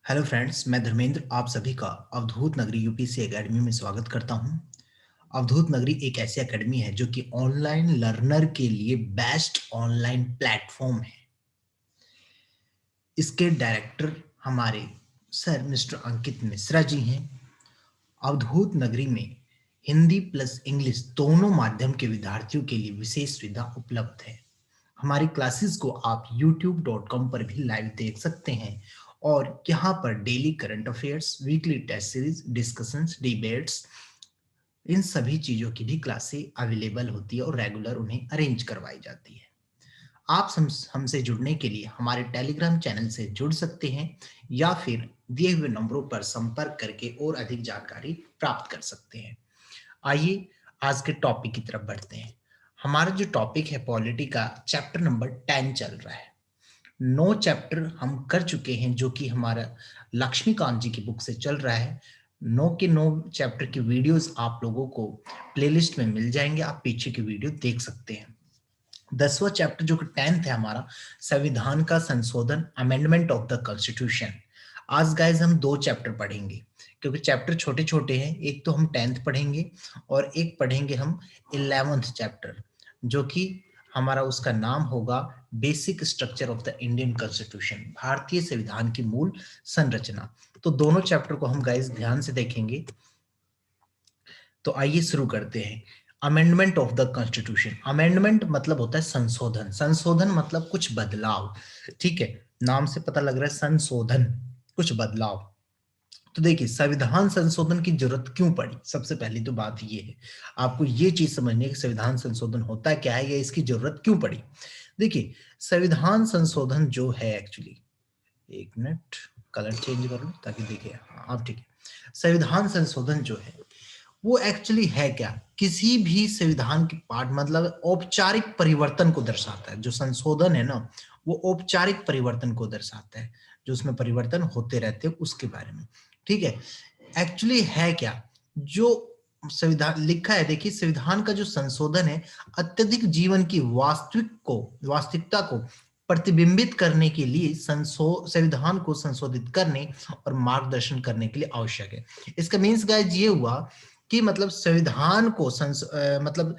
Hello friends, मैं धर्मेंद्र आप सभी का अवधूत नगरी यूपीसी एकेडमी में स्वागत करता हूं। अवधूत नगरी एक ऐसी एकेडमी है जो कि ऑनलाइन लर्नर के लिए बेस्ट ऑनलाइन प्लेटफॉर्म है। इसके डायरेक्टर हमारे सर मिस्टर अंकित मिश्रा जी हैं। अवधूत नगरी में हिंदी प्लस इंग्लिश दोनों माध्यम के विद्यार्थियों के लिए विशेष सुविधा उपलब्ध है। हमारी क्लासेस को आप youtube.com पर भी लाइव देख सकते हैं और यहाँ पर daily current affairs, weekly test series, discussions, debates, इन सभी चीजों की भी क्लासेस अवेलेबल होती है और रेगुलर उन्हें अरेंज करवाई जाती है। आप हमसे जुड़ने के लिए हमारे टेलीग्राम चैनल से जुड़ सकते हैं या फिर दिए हुए नंबरों पर संपर्क करके और अधिक जानकारी प्राप्त कर सकते हैं। आइए आज के टॉपिक की तरफ बढ़ते हैं। हमारा जो टॉपिक है पॉलिटी का चैप्टर नंबर 10 चल रहा है। 9 चैप्टर हम कर चुके हैं जो कि हमारा लक्ष्मीकांत जी की बुक से चल रहा है। 9 के 9 चैप्टर की वीडियोस आप लोगों को प्लेलिस्ट में मिल जाएंगे, आप पीछे की वीडियो देख सकते हैं। 10वां चैप्टर जो कि 10th है हमारा, संविधान का संशोधन, अमेंडमेंट ऑफ द कॉन्स्टिट्यूशन। आज गाइज हम 2 चैप्टर पढ़ेंगे क्योंकि चैप्टर छोटे छोटे हैं। एक तो हम 10th पढ़ेंगे और एक पढ़ेंगे हम 11th चैप्टर जो कि हमारा उसका नाम होगा basic structure of the Indian constitution, भारतीय संविधान की मूल संरचना। तो दोनों चैप्टर को हम गाइज ध्यान से देखेंगे। तो आइए शुरू करते हैं। Amendment of the constitution. Amendment मतलब होता है संशोधन, संशोधन मतलब कुछ बदलाव। ठीक है, नाम से पता लग रहा है संशोधन, कुछ बदलाव। तो देखिए, संविधान संशोधन की जरूरत क्यों पड़ी? सबसे पहली तो बात ये है, आपको ये चीज समझनी है कि संविधान संशोधन होता क्या है या इसकी जरूरत क्यों पड़ी। देखिए, संविधान संशोधन जो है एक्चुअली, एक मिनट कलर चेंज कर लो ताकि देखिए, हाँ अब ठीक है। संविधान संशोधन जो है वो एक्चुअली है क्या? किसी भी संविधान के पार्ट मतलब औपचारिक परिवर्तन को दर्शाता है। जो संशोधन है ना, वो औपचारिक परिवर्तन को दर्शाता है, जो उसमें परिवर्तन होते रहते हैं उसके बारे में। ठीक है, एक्चुअली है क्या जो संविधान लिखा है? देखिए, संविधान का जो संशोधन है अत्यधिक जीवन की वास्तविकता को प्रतिबिंबित करने के लिए संविधान को संशोधित करने और मार्गदर्शन करने के लिए आवश्यक है। इसका मीन्स गाइस ये हुआ कि मतलब संविधान को मतलब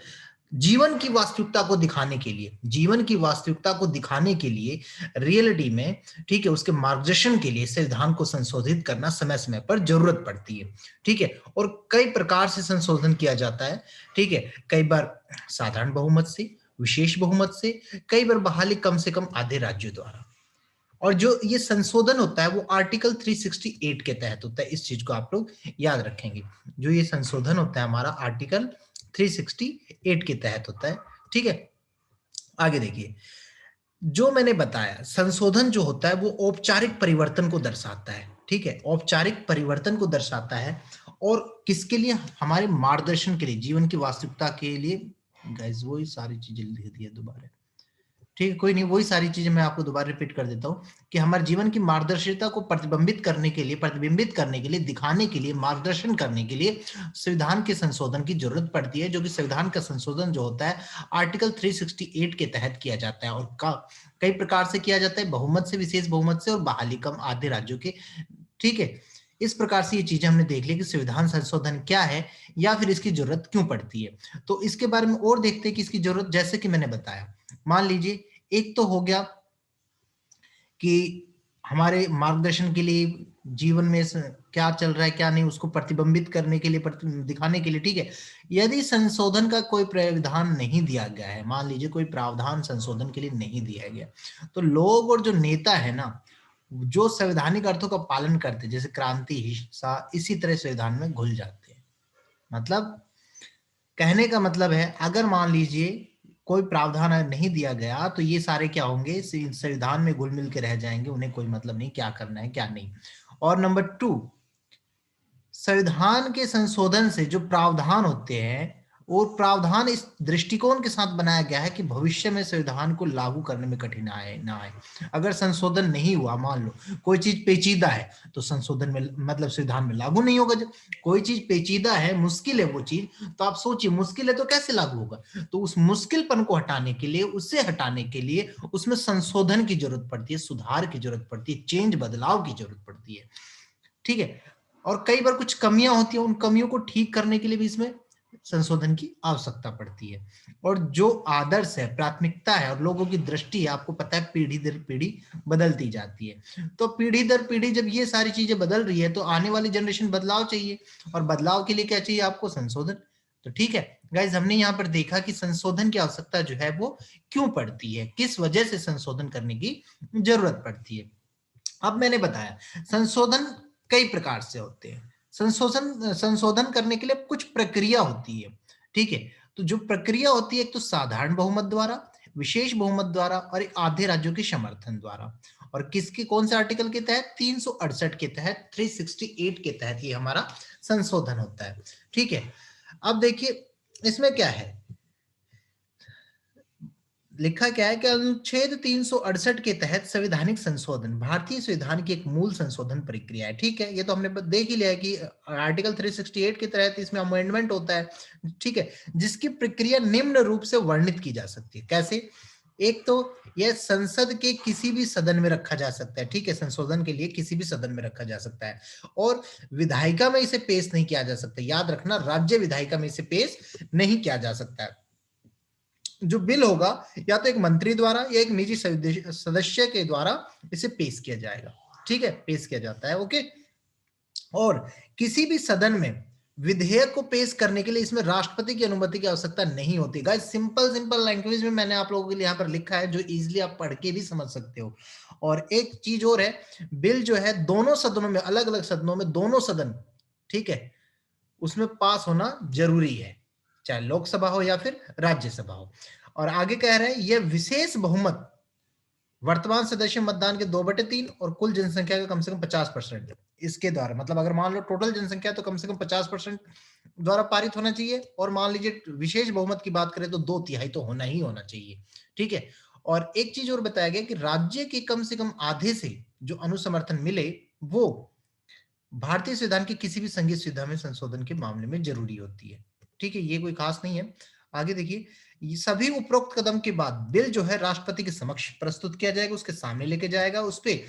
जीवन की वास्तविकता को दिखाने के लिए, जीवन की वास्तविकता को दिखाने के लिए रियलिटी में, ठीक है, उसके मार्गदर्शन के लिए संविधान को संशोधित करना समय समय पर जरूरत पड़ती है। ठीक है, और कई प्रकार से संशोधन किया जाता है। ठीक है, कई बार साधारण बहुमत से, विशेष बहुमत से, कई बार बहाली कम से कम आधे राज्यों द्वारा। और जो ये संशोधन होता है वो आर्टिकल 368 के तहत होता है। इस चीज को आप लोग याद रखेंगे। जो ये संशोधन होता है हमारा आर्टिकल 368 के तहत होता है। ठीक है, आगे देखिए, जो मैंने बताया संशोधन जो होता है वो औपचारिक परिवर्तन को दर्शाता है। ठीक है, औपचारिक परिवर्तन को दर्शाता है और किसके लिए? हमारे मार्गदर्शन के लिए, जीवन की वास्तविकता के लिए। गाइस वही सारी चीजें लिख दी है दोबारा। ठीक है, कोई नहीं, वही सारी चीजें मैं आपको दोबारा रिपीट कर देता हूँ कि हमारे जीवन की मार्गदर्शिता को प्रतिबिंबित करने के लिए, दिखाने के लिए, मार्गदर्शन करने के लिए संविधान के संशोधन की जरूरत पड़ती है। जो कि संविधान का संशोधन जो होता है आर्टिकल 368 के तहत किया जाता है और कई प्रकार से किया जाता है, बहुमत से, विशेष बहुमत से और बहाली कम आधे राज्यों के। ठीक है, इस प्रकार से ये चीजें हमने देख ली कि संविधान संशोधन क्या है या फिर इसकी जरूरत क्यों पड़ती है। तो इसके बारे में और देखते हैं कि इसकी जरूरत, जैसे कि मैंने बताया, मान लीजिए एक तो हो गया कि हमारे मार्गदर्शन के लिए, जीवन में क्या चल रहा है क्या नहीं उसको प्रतिबिंबित करने के लिए, दिखाने के लिए। ठीक है, यदि संशोधन का कोई प्रावधान नहीं दिया गया है, मान लीजिए कोई प्रावधान संशोधन के लिए नहीं दिया गया, तो लोग और जो नेता है ना, जो संवैधानिक अर्थों का पालन करते, जैसे क्रांति, हिंसा, इसी तरह संविधान में घुल जाते हैं। मतलब कहने का मतलब है, अगर मान लीजिए कोई प्रावधान नहीं दिया गया तो ये सारे क्या होंगे? संविधान में घुल मिल के रह जाएंगे, उन्हें कोई मतलब नहीं क्या करना है क्या नहीं। और नंबर 2, संविधान के संशोधन से जो प्रावधान होते हैं और प्रावधान इस दृष्टिकोण के साथ बनाया गया है कि भविष्य में संविधान को लागू करने में कठिनाई ना आए। अगर संशोधन नहीं हुआ, मान लो कोई चीज पेचीदा है, तो संशोधन में मतलब संविधान में लागू नहीं होगा। जब कोई चीज पेचीदा है, मुश्किल है वो चीज, तो आप सोचिए मुश्किल है तो कैसे लागू होगा। तो उस मुश्किलपन को हटाने के लिए, उससे हटाने के लिए उसमें संशोधन की जरूरत पड़ती है, सुधार की जरूरत पड़ती है, चेंज बदलाव की जरूरत पड़ती है। ठीक है। और कई बार कुछ कमियां होती हैं, उन कमियों को ठीक करने के लिए भी इसमें संशोधन की आवश्यकता पड़ती है। और जो आदर्श है, प्राथमिकता है और लोगों की दृष्टि है, आपको पता है पीढ़ी दर पीढ़ी बदलती जाती है। तो पीढ़ी दर पीढ़ी जब ये सारी चीजें बदल रही है, तो आने वाली जनरेशन बदलाव चाहिए, और बदलाव के लिए क्या चाहिए आपको? संशोधन। तो ठीक है गाइज, हमने यहाँ पर देखा कि संशोधन की आवश्यकता जो है वो क्यों पड़ती है, किस वजह से संशोधन करने की जरूरत पड़ती है। अब मैंने बताया संशोधन कई प्रकार से होते हैं। संशोधन करने के लिए कुछ प्रक्रिया होती है। ठीक है। तो जो प्रक्रिया होती है, एक तो साधारण बहुमत द्वारा, विशेष बहुमत द्वारा, और एक आधे राज्यों के समर्थन द्वारा। और किसके कौन से आर्टिकल के तहत? 368 के तहत, 368 के तहत ये हमारा संशोधन होता है। ठीक है। अब देखिए इसमें क्या है, लिखा क्या है कि अनुच्छेद 368 के तहत संवैधानिक संशोधन भारतीय संविधान की एक मूल संशोधन प्रक्रिया है। ठीक है, ये तो हमने देख ही लिया है कि आर्टिकल 368 के तहत इसमें अमेंडमेंट होता है। ठीक है, जिसकी प्रक्रिया निम्न रूप से वर्णित की जा सकती है। कैसे? एक तो यह संसद के किसी भी सदन में रखा जा सकता है। ठीक है, संशोधन के लिए किसी भी सदन में रखा जा सकता है, और विधायिका में इसे पेश नहीं किया जा सकता। याद रखना, राज्य विधायिका में इसे पेश नहीं किया जा सकता है। जो बिल होगा या तो एक मंत्री द्वारा या एक निजी सदस्य के द्वारा इसे पेश किया जाएगा। ठीक है, पेश किया जाता है। ओके। और किसी भी सदन में विधेयक को पेश करने के लिए इसमें राष्ट्रपति की अनुमति की आवश्यकता नहीं होती। गाइस, सिंपल सिंपल लैंग्वेज में मैंने आप लोगों के लिए यहाँ पर लिखा है, जो इजीली आप पढ़ के भी समझ सकते हो। और एक चीज और है, बिल जो है दोनों सदनों में, अलग अलग सदनों में, दोनों सदन, ठीक है, उसमें पास होना जरूरी है, चाहे लोकसभा हो या फिर राज्यसभा हो। और आगे कह रहे हैं यह विशेष बहुमत वर्तमान सदस्य मतदान के 2/3 और कुल जनसंख्या का कम से कम 50% इसके द्वारा, मतलब अगर मान लो टोटल जनसंख्या तो कम से कम 50% द्वारा पारित होना चाहिए। और मान लीजिए विशेष बहुमत की बात करें तो 2/3 तो होना ही होना चाहिए। ठीक है। और एक चीज और बताया गया कि राज्य के कम से कम आधे से जो अनुसमर्थन मिले वो भारतीय संविधान की किसी भी संघीय सुविधा में संशोधन के मामले में जरूरी होती है। ठीक है, ये कोई खास नहीं है। आगे देखिए, ये सभी उपरोक्त कदम के बाद बिल जो है राष्ट्रपति के समक्ष प्रस्तुत किया जाएगा, उसके सामने लेके जाएगा। उस पे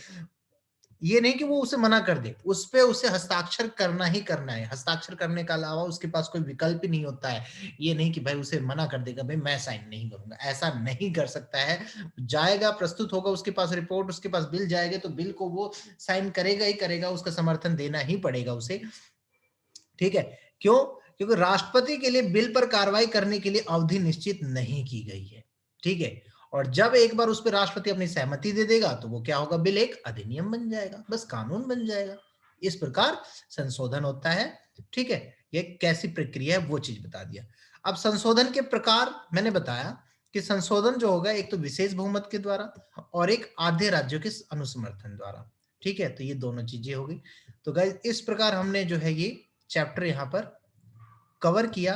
ये नहीं कि वो उसे मना कर दे, उस पे उसे हस्ताक्षर करना ही करना है। हस्ताक्षर करने के अलावा उसके पास कोई विकल्प ही नहीं होता है। ये नहीं कि भाई उसे मना कर देगा, भाई मैं साइन नहीं करूंगा, ऐसा नहीं कर सकता है। जाएगा, प्रस्तुत होगा उसके पास रिपोर्ट, उसके पास बिल जाएगा, तो बिल को वो साइन करेगा ही करेगा, उसका समर्थन देना ही पड़ेगा उसे। ठीक है। क्यों? क्योंकि राष्ट्रपति के लिए बिल पर कार्रवाई करने के लिए अवधि निश्चित नहीं की गई है। ठीक है। और जब एक बार उस पर राष्ट्रपति अपनी सहमति दे देगा तो वो क्या होगा? बिल एक अधिनियम बन जाएगा, बस कानून बन जाएगा। इस प्रकार संशोधन होता है। ठीक है, ये कैसी प्रक्रिया है वो चीज बता दिया। अब संशोधन के प्रकार मैंने बताया कि संशोधन जो होगा एक तो विशेष बहुमत के द्वारा और एक आधे राज्यों के अनुसमर्थन द्वारा। ठीक है, तो ये दोनों चीजें हो गई। तो गाइस, इस प्रकार हमने जो है ये चैप्टर यहाँ पर कवर किया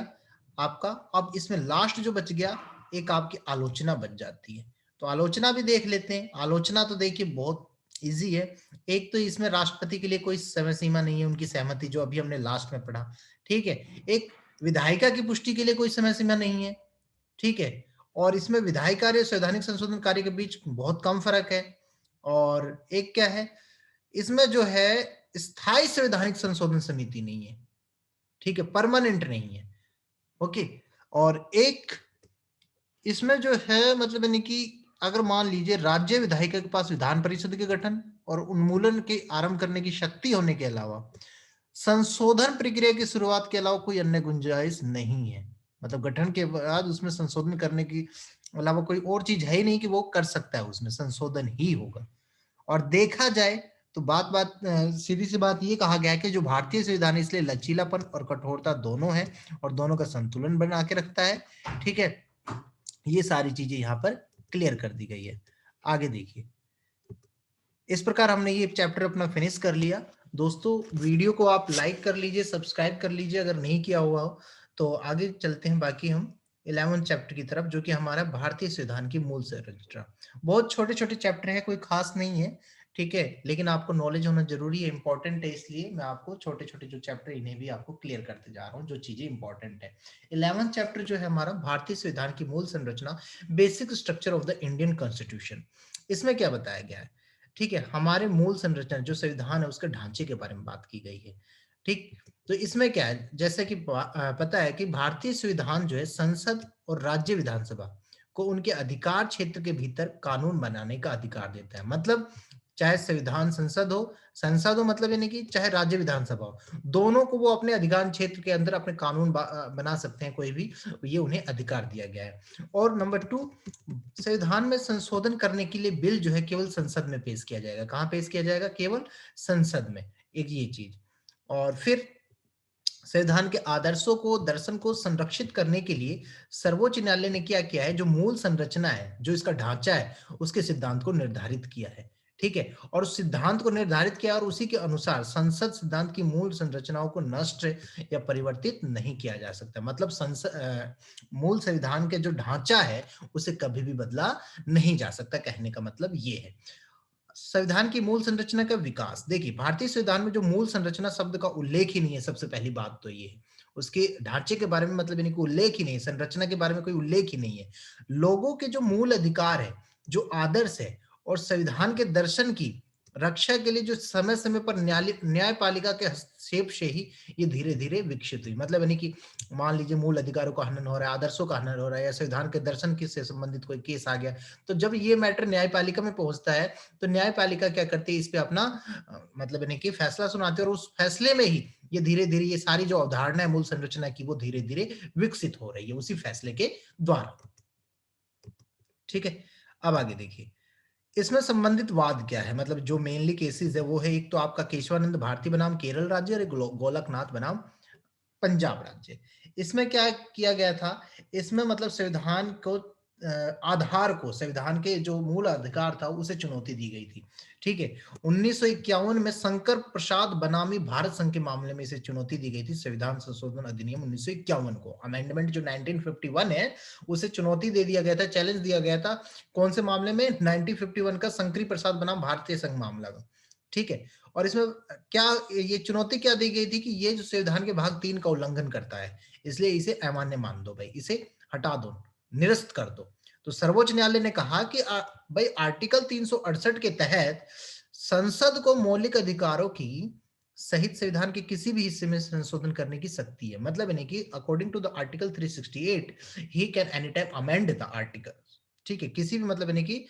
आपका। अब इसमें लास्ट जो बच गया, एक आपकी आलोचना बच जाती है। तो आलोचना भी देख लेते हैं। आलोचना तो देखिए बहुत इजी है। एक तो इसमें राष्ट्रपति के लिए कोई समय सीमा नहीं है, उनकी सहमति जो अभी हमने लास्ट में पढ़ा। ठीक है। एक विधायिका की पुष्टि के लिए कोई समय सीमा नहीं है। ठीक है। और इसमें विधायी कार्य और संवैधानिक संशोधन कार्य के बीच बहुत कम फर्क है। और एक क्या है, इसमें जो है स्थायी संवैधानिक संशोधन समिति नहीं है। ठीक है, परमानेंट नहीं है। ओके। और एक इसमें जो है मतलब यानी कि अगर मान लीजिए राज्य विधायिका के पास विधान परिषद के गठन और उन्मूलन के आरंभ करने की शक्ति होने के अलावा संशोधन प्रक्रिया की शुरुआत के अलावा कोई अन्य गुंजाइश नहीं है। मतलब गठन के बाद उसमें संशोधन करने की अलावा कोई और चीज है ही नहीं कि वो कर सकता है, उसमें संशोधन ही होगा। और देखा जाए तो बात बात सीधी सी बात ये कहा गया है कि जो भारतीय संविधान है इसलिए लचीलापन और कठोरता दोनों है और दोनों का संतुलन बना के रखता है। ठीक है, ये सारी चीजें यहाँ पर क्लियर कर दी गई है। आगे देखिए, इस प्रकार हमने ये चैप्टर अपना फिनिश कर लिया। दोस्तों वीडियो को आप लाइक कर लीजिए, सब्सक्राइब कर लीजिए अगर नहीं किया हुआ हो तो आगे चलते हैं बाकी हम 11th चैप्टर की तरफ, जो कि हमारा भारतीय संविधान की मूल संरचना। बहुत छोटे-छोटे चैप्टर हैं, कोई खास नहीं है, ठीक है? लेकिन आपको नॉलेज होना ज़रूरी है, इम्पोर्टेंट है, इसलिए मैं आपको छोटे-छोटे जो चैप्टर इन्हें भी आपको क्लियर करते जा रहा हूँ, जो चीज़ें इम्पोर्टेंट है। 11th चैप्टर जो है हमारा भारतीय संविधान की मूल संरचना, basic structure of the Indian constitution. इसमें क्या बताया गया है? ठीक है? हमारे मूल संरचना जो संविधान है उसके ढांचे के बारे में बात की गई है, ठीक? तो इसमें क्या है, जैसे कि पता है कि भारतीय संविधान जो है संसद और राज्य विधानसभा को उनके अधिकार क्षेत्र के भीतर कानून बनाने का अधिकार देता है। मतलब चाहे संसद हो मतलब यानी कि चाहे राज्य विधानसभा हो, दोनों को वो अपने अधिकार क्षेत्र के अंदर अपने कानून बना सकते हैं कोई भी, ये उन्हें अधिकार दिया गया है। और नंबर 2, संविधान में संशोधन करने के लिए बिल जो है केवल संसद में पेश किया जाएगा। कहाँ पेश किया जाएगा? केवल संसद में, एक ये चीज़। और फिर संविधान के आदर्शों को, दर्शन को संरक्षित करने के लिए सर्वोच्च न्यायालय ने क्या किया है, जो मूल संरचना है, जो इसका ढांचा है, उसके सिद्धांत को निर्धारित किया है, ठीक है? और उस सिद्धांत को निर्धारित किया और उसी के अनुसार संसद सिद्धांत की मूल संरचनाओं को नष्ट या परिवर्तित नहीं किया जा सकता। मतलब मूल संविधान के जो ढांचा है, उसे कभी भी बदला नहीं जा सकता, कहने का मतलब ये है। संविधान की मूल संरचना का विकास, देखिए भारतीय संविधान में जो मूल संरचना शब्द का उल्लेख ही नहीं है, सबसे पहली बात तो ये है। उसके ढांचे के बारे में मतलब यानी कि उल्लेख ही नहीं है, संरचना के बारे में कोई उल्लेख ही नहीं है। लोगों के जो मूल अधिकार है, जो आदर्श है और संविधान के दर्शन की रक्षा के लिए जो समय-समय पर न्यायपालिका के हस्तक्षेप से ही ये धीरे-धीरे विकसित हुई। मतलब यानी कि मान लीजिए मूल अधिकारों का हनन हो रहा है, आदर्शों का हनन हो रहा है या संविधान के दर्शन की से संबंधित कोई केस आ गया, तो जब ये मैटर न्यायपालिका में पहुँचता है, तो न्यायपालिका क्या करती है, इस पे अपना मतलब यानी कि फैसला सुनाती है और उस फैसले में ही ये धीरे-धीरे ये सारी जो अवधारणा है मूल संरचना की, वो धीरे-धीरे विकसित हो रही है उसी फैसले के द्वारा। ठीक है? अब आगे देखिए, इसमें संबंधित वाद क्या है, मतलब जो मेनली केसेस है वो है, एक तो आपका केशवानंद भारती बनाम केरल राज्य और एक गोलकनाथ बनाम पंजाब राज्य। इसमें क्या किया गया था, इसमें मतलब संविधान को आधार को, संविधान के जो मूल अधिकार था उसे चुनौती दी गई थी। ठीक है? 1951 में शंकर प्रसाद बनामी भारत संघ के मामले में इसे चुनौती दी गई थी, संविधान संशोधन अधिनियम 1951 को। अमेंडमेंट जो 1951 है, उसे चुनौती दे दिया गया था, चैलेंज दिया गया था। कौन से मामले में? 1951 का शंकरी प्रसाद बनाम भारतीय संघ मामला का। ठीक है? और इसमें क्या ये चुनौती क्या दी गई थी कि ये जो संविधान के भाग 3 का उल्लंघन करता है, इसलिए इसे अमान्य मान दो भाई, इसे हटा दो, निरस्त कर दो। तो सर्वोच्च न्यायालय ने कहा कि भाई आर्टिकल 368 के तहत संसद को मौलिक अधिकारों की सहित संविधान के किसी भी हिस्से में संशोधन करने की शक्ति है। मतलब यानी कि according to the article 368 he can any time amend the article. ठीक है? किसी भी मतलब यानी कि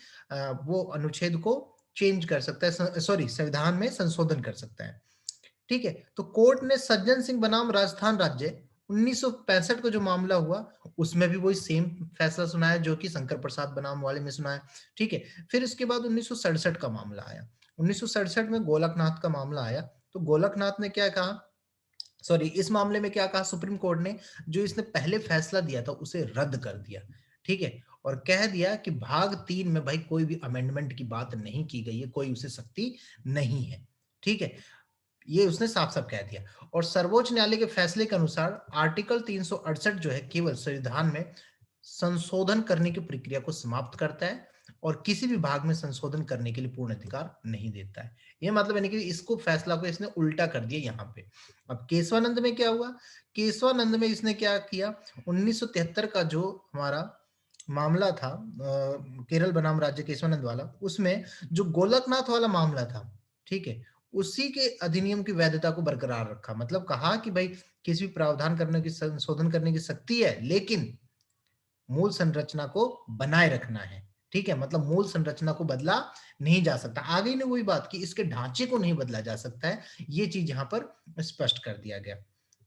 वो अनुच्छेद को चेंज कर सकता है, सॉरी संविधान में संशोधन कर सकता है। ठीक है? तो कोर्ट ने सज्जन सिंह बनाम राजस्थान राज्य 1965 का जो मामला हुआ, उसमें भी वही सेम फैसला सुनाया जो कि शंकर प्रसाद बनाम वाले में सुनाया। ठीक है? फिर इसके बाद 1967 का मामला आया। 1967 में गोलकनाथ का मामला आया, तो गोलकनाथ ने क्या कहा, सॉरी इस मामले में क्या कहा सुप्रीम कोर्ट ने, जो इसने पहले फैसला दिया था उसे रद्द कर दिया। ठीक है? और कह दिया कि भाग 3 में भाई कोई भी अमेंडमेंट की बात नहीं की गई है, कोई उसे शक्ति नहीं है। ठीक है? ये उसने साफ-साफ कह दिया। और सर्वोच्च न्यायालय के फैसले के अनुसार आर्टिकल 368 जो है केवल संविधान में संशोधन करने की प्रक्रिया को समाप्त करता है और किसी भी भाग में संशोधन करने के लिए पूर्ण अधिकार नहीं देता है। ये मतलब यानी कि इसको फैसला को इसने उल्टा कर दिया यहाँ पे। अब केशवानंद में क्या हुआ? केशवानंद में इसने क्या किया, 1973 का जो हमारा मामला था केरल बनाम राज्य केशवानंद वाला, उसमें जो गोलकनाथ वाला मामला था, ठीक है? उसी के अधिनियम की वैधता को बरकरार रखा। मतलब कहा कि भाई किसी भी प्रावधान करने की, संशोधन करने की शक्ति है, लेकिन मूल संरचना को बनाए रखना है। ठीक है? मतलब मूल संरचना को बदला नहीं जा सकता। आगे ने वही बात की, इसके ढांचे को नहीं बदला जा सकता है। ये चीज़ यहाँ पर स्पष्ट कर दिया गया।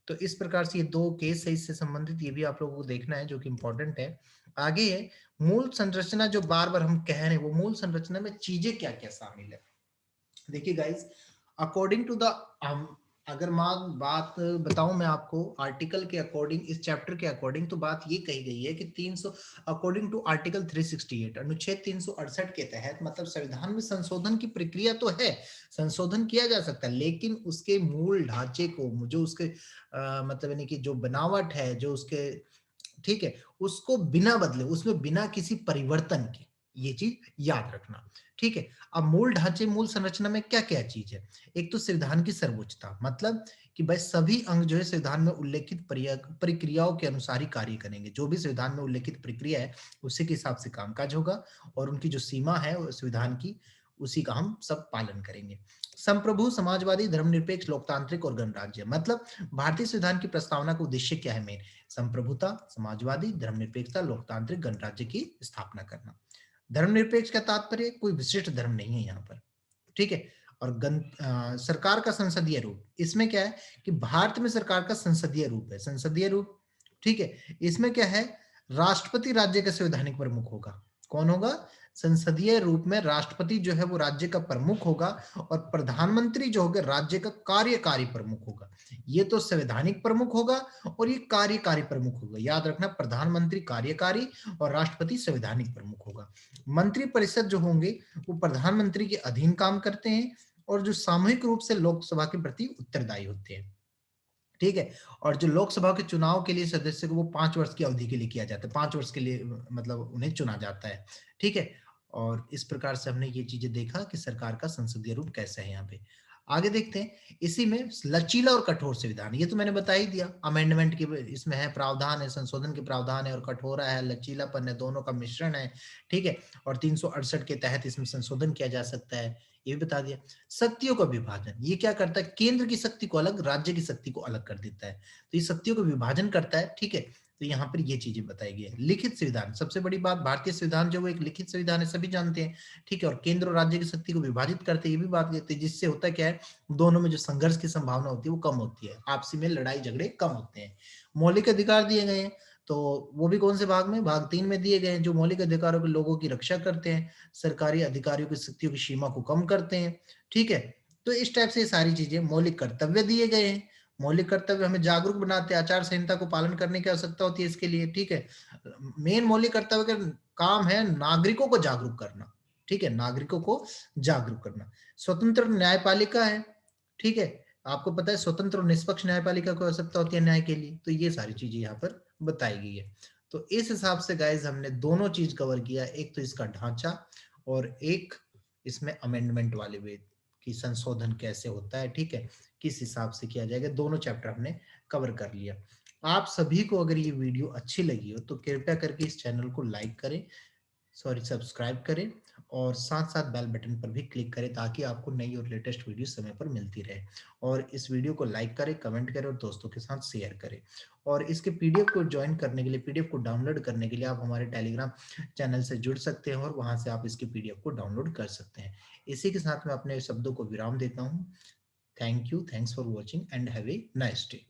तो इस प्रकार से ये 2 केस है इससे संबंधित, ये भी आप लोगों को देखना है जो कि इम्पोर्टेंट है। आगे है मूल संरचना, जो बार-बार हम कह रहे हैं, वो मूल संरचना में चीज़ें क्या-क्या शामिल है? देखिए गाइस, अकॉर्डिंग टू द अगर मैं बात बताऊं मैं आपको आर्टिकल के अकॉर्डिंग, इस चैप्टर के अकॉर्डिंग, तो बात ये कही गई है कि 300, अकॉर्डिंग टू आर्टिकल 368, अनुच्छेद 368 के तहत, मतलब संविधान में संशोधन की प्रक्रिया तो है, संशोधन किया जा सकता है, लेकिन उसके मूल ढांचे को, जो उसके मतलब यानी कि जो बनावट है, जो उसके, ठीक है, उसको बिना बदले, उसमें बिना किसी परिवर्तन के, ये चीज याद रखना। ठीक है। अब मूल ढांचे, मूल संरचना में क्या क्या चीज है? एक तो संविधान की सर्वोच्चता, मतलब कि भाई सभी अंग जो है संविधान में उल्लेखित प्रक्रियाओं के अनुसार ही कार्य करेंगे। जो भी संविधान में उल्लेखित प्रक्रिया है उसी के हिसाब से कामकाज होगा, और उनकी जो सीमा है संविधान की, उसी का हम सब पालन करेंगे। संप्रभु, समाजवादी, धर्मनिरपेक्ष, लोकतांत्रिक और गणराज्य, मतलब भारतीय संविधान की प्रस्तावना का उद्देश्य क्या है? मेन संप्रभुता, समाजवादी, धर्मनिरपेक्षता, लोकतांत्रिक, गणराज्य की स्थापना करना। धर्मनिरपेक्ष का तात्पर्य कोई विशिष्ट धर्म नहीं है यहाँ पर, ठीक है। और सरकार का संसदीय रूप, इसमें क्या है कि भारत में सरकार का संसदीय रूप है, संसदीय रूप, ठीक है। इसमें क्या है, राष्ट्रपति राज्य का संवैधानिक प्रमुख होगा। कौन होगा? संसदीय रूप में राष्ट्रपति जो है वो राज्य का प्रमुख होगा, और प्रधानमंत्री जो होगा राज्य का कार्यकारी प्रमुख होगा। ये तो संवैधानिक प्रमुख होगा और ये कार्यकारी प्रमुख होगा। याद रखना, प्रधानमंत्री कार्यकारी और राष्ट्रपति संवैधानिक प्रमुख होगा। मंत्री परिषद जो होंगे वो प्रधानमंत्री के अधीन काम करते हैं, और जो सामूहिक रूप से लोकसभा के प्रति उत्तरदायी होते हैं, ठीक है। और जो लोकसभा के चुनाव के लिए सदस्य को वो 5 वर्ष की अवधि के लिए किया जाता है, 5 वर्ष के लिए मतलब उन्हें चुना जाता है, ठीक है। और इस प्रकार से हमने ये चीजें देखा कि सरकार का संसदीय रूप कैसा है यहाँ पे। आगे देखते हैं, इसी में लचीला और कठोर संविधान, ये तो मैंने बता ही दिया, अमेंडमेंट के इसमें है, प्रावधान है, संशोधन के प्रावधान है, और कठोरा है, लचीलापन है, दोनों का मिश्रण है, ठीक है। और 368 के तहत इसमें संशोधन किया जा सकता है, ये भी बता दिया। शक्तियों का विभाजन, ये क्या करता है? केंद्र की शक्ति को अलग, राज्य की शक्ति को अलग कर देता है, तो ये शक्तियों को विभाजन करता है, ठीक है। तो यहाँ पर ये चीजें बताई गई है। लिखित संविधान, सबसे बड़ी बात, भारतीय संविधान जो वो एक लिखित संविधान है, सभी जानते हैं, ठीक है। और केंद्र और राज्य की शक्ति को विभाजित करते हैं, ये भी बात कहते हैं, जिससे होता क्या है, दोनों में जो संघर्ष की संभावना होती है वो कम होती है, आपसी में लड़ाई झगड़े कम होते हैं। मौलिक अधिकार दिए गए हैं, तो वो भी कौन से भाग में? भाग 3 में दिए गए हैं, जो मौलिक अधिकारों के लोगों की रक्षा करते हैं, सरकारी अधिकारियों की शक्तियों की सीमा को कम करते हैं, ठीक है। तो इस टाइप से ये सारी चीजें, मौलिक कर्तव्य दिए गए हैं, मौलिक कर्तव्य हमें जागरूक बनाते हैं, आचार संहिता को पालन करने की आवश्यकता होती है इसके लिए, ठीक है। मेन मौलिक कर्तव्य का काम है नागरिकों को जागरूक करना, ठीक है, नागरिकों को जागरूक करना। स्वतंत्र न्यायपालिका है, ठीक है। आपको पता है स्वतंत्र और निष्पक्ष न्यायपालिका को आवश्यकता होती है न्याय के लिए, तो ये सारी चीजें यहाँ पर बताई गई है। तो इस हिसाब से गाइज हमने दोनों चीज कवर किया, एक तो इसका ढांचा, और एक इसमें अमेंडमेंट वाले वे कि संशोधन कैसे होता है, ठीक है, किस हिसाब से किया जाएगा, दोनों चैप्टर हमने कवर कर लिया। आप सभी को अगर ये वीडियो अच्छी लगी हो तो कृपया करके इस चैनल को लाइक करें, सॉरी सब्सक्राइब करें, और साथ साथ बेल बटन पर भी क्लिक करें, ताकि आपको नई और लेटेस्ट वीडियो समय पर मिलती रहे। और इस वीडियो को लाइक करें, कमेंट करें और दोस्तों के साथ शेयर करें। और इसके पीडीएफ को ज्वाइन करने के लिए, पीडीएफ को डाउनलोड करने के लिए आप हमारे टेलीग्राम चैनल से जुड़ सकते हैं, और वहां से आप इसके पीडीएफ को डाउनलोड कर सकते हैं। इसी के साथ मैं अपने शब्दों को विराम देता हूँ। Thank you, thanks for watching and have a nice day.